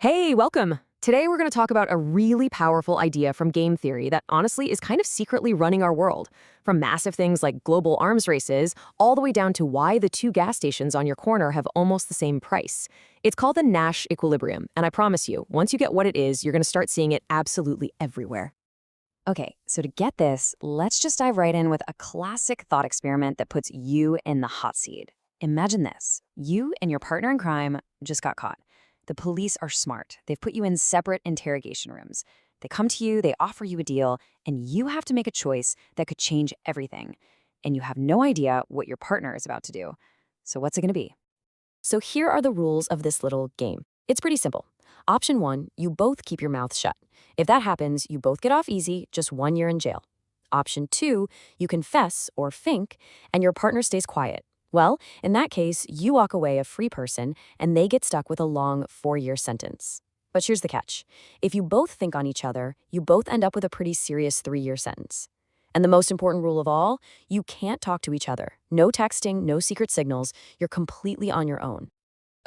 Hey, welcome! Today we're going to talk about a really powerful idea from game theory that honestly is kind of secretly running our world. From massive things like global arms races, all the way down to why the two gas stations on your corner have almost the same price. It's called the Nash Equilibrium, and I promise you, once you get what it is, you're going to start seeing it absolutely everywhere. Okay, so to get this, let's just dive right in with a classic thought experiment that puts you in the hot seat. Imagine this. You and your partner in crime just got caught. The police are smart. They've put you in separate interrogation rooms. They come to you, they offer you a deal, and you have to make a choice that could change everything. And you have no idea what your partner is about to do. So what's it going to be? So here are the rules of this little game. It's pretty simple. Option 1, you both keep your mouth shut. If that happens, you both get off easy, just 1 year in jail. Option 2, you confess or think, and your partner stays quiet. Well, in that case, you walk away a free person, and they get stuck with a long 4-year sentence. But here's the catch. If you both think on each other, you both end up with a pretty serious 3-year sentence. And the most important rule of all, you can't talk to each other. No texting, no secret signals. You're completely on your own.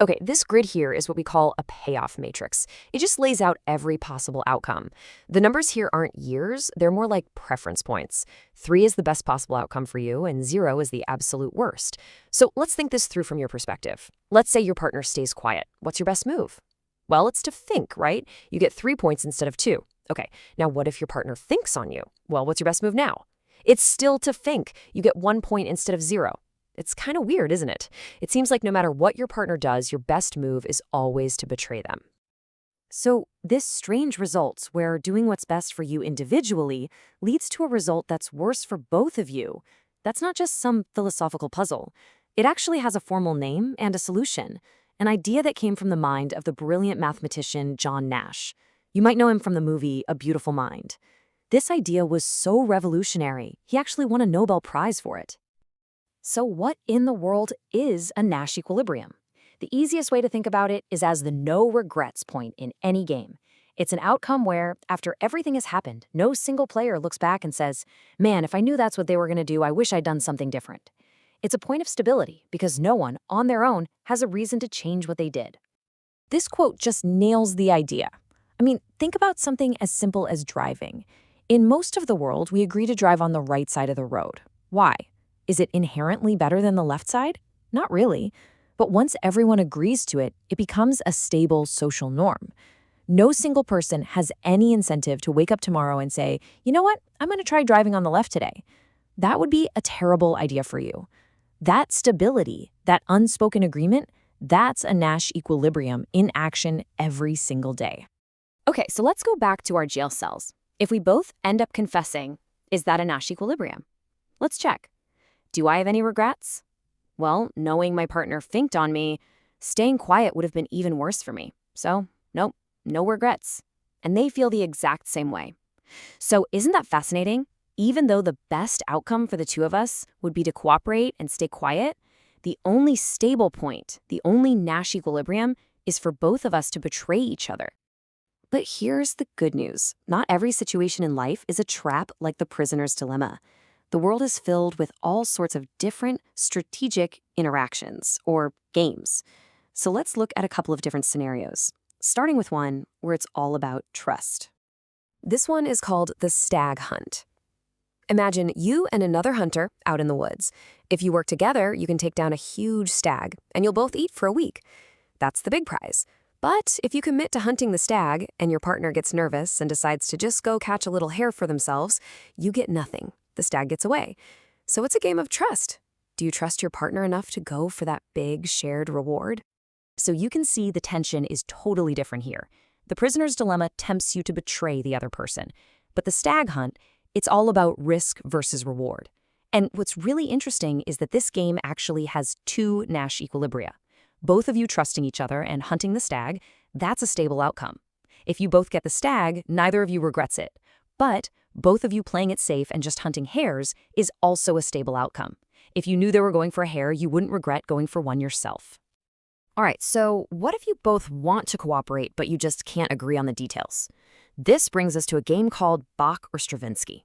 Okay, this grid here is what we call a payoff matrix. It just lays out every possible outcome. The numbers here aren't years, they're more like preference points. 3 is the best possible outcome for you, and 0 is the absolute worst. So let's think this through from your perspective. Let's say your partner stays quiet. What's your best move? Well, it's to think, right? You get 3 points instead of 2. Okay, now what if your partner thinks on you? Well, what's your best move now? It's still to think. You get 1 point instead of 0. It's kind of weird, isn't it? It seems like no matter what your partner does, your best move is always to betray them. So this strange results where doing what's best for you individually leads to a result that's worse for both of you. That's not just some philosophical puzzle. It actually has a formal name and a solution, an idea that came from the mind of the brilliant mathematician John Nash. You might know him from the movie A Beautiful Mind. This idea was so revolutionary, he actually won a Nobel Prize for it. So what in the world is a Nash equilibrium? The easiest way to think about it is as the no regrets point in any game. It's an outcome where, after everything has happened, no single player looks back and says, man, if I knew that's what they were going to do, I wish I'd done something different. It's a point of stability because no one, on their own, has a reason to change what they did. This quote just nails the idea. I mean, think about something as simple as driving. In most of the world, we agree to drive on the right side of the road. Why? Is it inherently better than the left side? Not really. But once everyone agrees to it, it becomes a stable social norm. No single person has any incentive to wake up tomorrow and say, you know what, I'm going to try driving on the left today. That would be a terrible idea for you. That stability, that unspoken agreement, that's a Nash equilibrium in action every single day. Okay, so let's go back to our jail cells. If we both end up confessing, is that a Nash equilibrium? Let's check. Do I have any regrets? Well, knowing my partner finked on me, staying quiet would have been even worse for me. So, nope, no regrets. And they feel the exact same way. So isn't that fascinating? Even though the best outcome for the two of us would be to cooperate and stay quiet, the only stable point, the only Nash equilibrium, is for both of us to betray each other. But here's the good news. Not every situation in life is a trap like the prisoner's dilemma. The world is filled with all sorts of different strategic interactions, or games. So let's look at a couple of different scenarios, starting with one where it's all about trust. This one is called the Stag Hunt. Imagine you and another hunter out in the woods. If you work together, you can take down a huge stag, and you'll both eat for a week. That's the big prize. But if you commit to hunting the stag, and your partner gets nervous and decides to just go catch a little hare for themselves, you get nothing. The stag gets away. So it's a game of trust. Do you trust your partner enough to go for that big shared reward? So you can see the tension is totally different here. The prisoner's dilemma tempts you to betray the other person. But the stag hunt, it's all about risk versus reward. And what's really interesting is that this game actually has 2 Nash equilibria. Both of you trusting each other and hunting the stag, that's a stable outcome. If you both get the stag, neither of you regrets it. But both of you playing it safe and just hunting hares is also a stable outcome. If you knew they were going for a hare, you wouldn't regret going for one yourself. All right, so what if you both want to cooperate, but you just can't agree on the details? This brings us to a game called Bach or Stravinsky.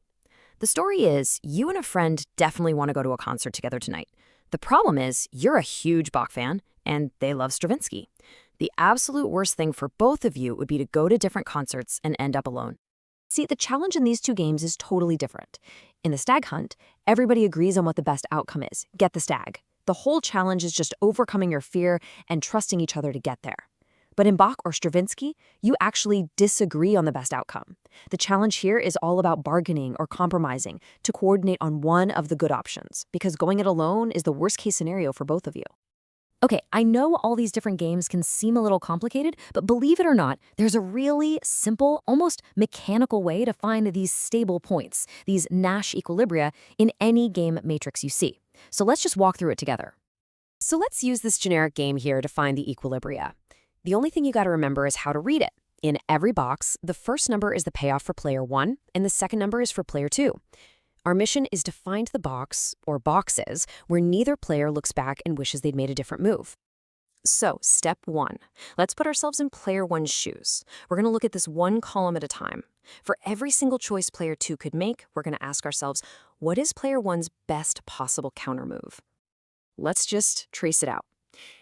The story is, you and a friend definitely want to go to a concert together tonight. The problem is, you're a huge Bach fan, and they love Stravinsky. The absolute worst thing for both of you would be to go to different concerts and end up alone. See, the challenge in these two games is totally different. In the Stag Hunt, everybody agrees on what the best outcome is: get the stag. The whole challenge is just overcoming your fear and trusting each other to get there. But in Bach or Stravinsky, you actually disagree on the best outcome. The challenge here is all about bargaining or compromising to coordinate on one of the good options, because going it alone is the worst-case scenario for both of you. Okay, I know all these different games can seem a little complicated, but believe it or not, there's a really simple, almost mechanical way to find these stable points, these Nash equilibria, in any game matrix you see. So let's just walk through it together. So let's use this generic game here to find the equilibria. The only thing you got to remember is how to read it. In every box, the first number is the payoff for player 1, and the second number is for player 2. Our mission is to find the box, or boxes, where neither player looks back and wishes they'd made a different move. So, step 1. Let's put ourselves in player 1's shoes. We're going to look at this one column at a time. For every single choice player 2 could make, we're going to ask ourselves, what is player 1's best possible countermove? Let's just trace it out.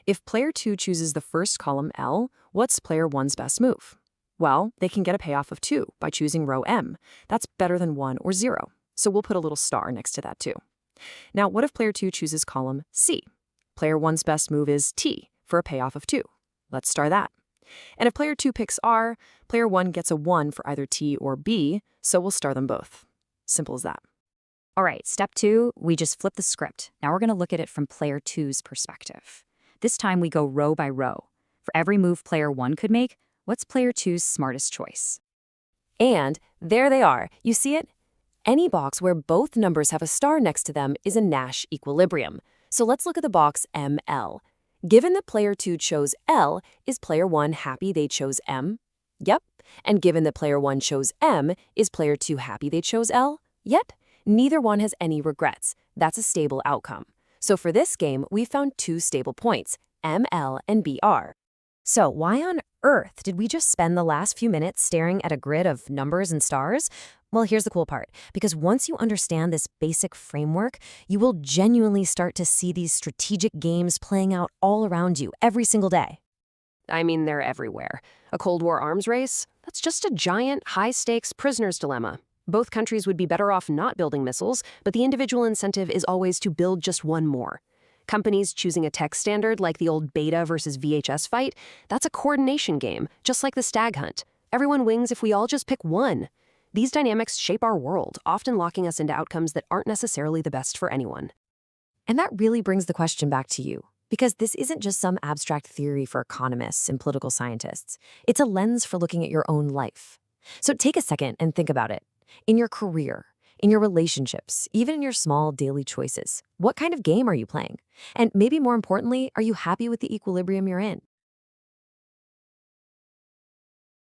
If player 2 chooses the first column L, what's player 1's best move? Well, they can get a payoff of 2 by choosing row M. That's better than 1 or 0. So we'll put a little star next to that too. Now, what if player 2 chooses column C? Player 1's best move is T for a payoff of 2. Let's star that. And if player 2 picks R, player 1 gets a 1 for either T or B, so we'll star them both. Simple as that. All right, step 2, we just flip the script. Now we're going to look at it from player 2's perspective. This time we go row by row. For every move player 1 could make, what's player 2's smartest choice? And there they are. You see it? Any box where both numbers have a star next to them is a Nash equilibrium. So let's look at the box ML. Given that player 2 chose L, is player 1 happy they chose M? Yep. And given that player 1 chose M, is player 2 happy they chose L? Yep. Neither one has any regrets. That's a stable outcome. So for this game, we found two stable points, ML and BR. So why on earth did we just spend the last few minutes staring at a grid of numbers and stars? Well, here's the cool part. Because once you understand this basic framework, you will genuinely start to see these strategic games playing out all around you every single day. I mean, they're everywhere. A Cold War arms race? That's just a giant, high-stakes prisoner's dilemma. Both countries would be better off not building missiles, but the individual incentive is always to build just one more. Companies choosing a tech standard like the old Beta versus VHS fight, that's a coordination game, just like the Stag Hunt. Everyone wins if we all just pick one. These dynamics shape our world, often locking us into outcomes that aren't necessarily the best for anyone. And that really brings the question back to you, because this isn't just some abstract theory for economists and political scientists. It's a lens for looking at your own life. So take a second and think about it. In your career, in your relationships, even in your small daily choices, what kind of game are you playing? And maybe more importantly, are you happy with the equilibrium you're in?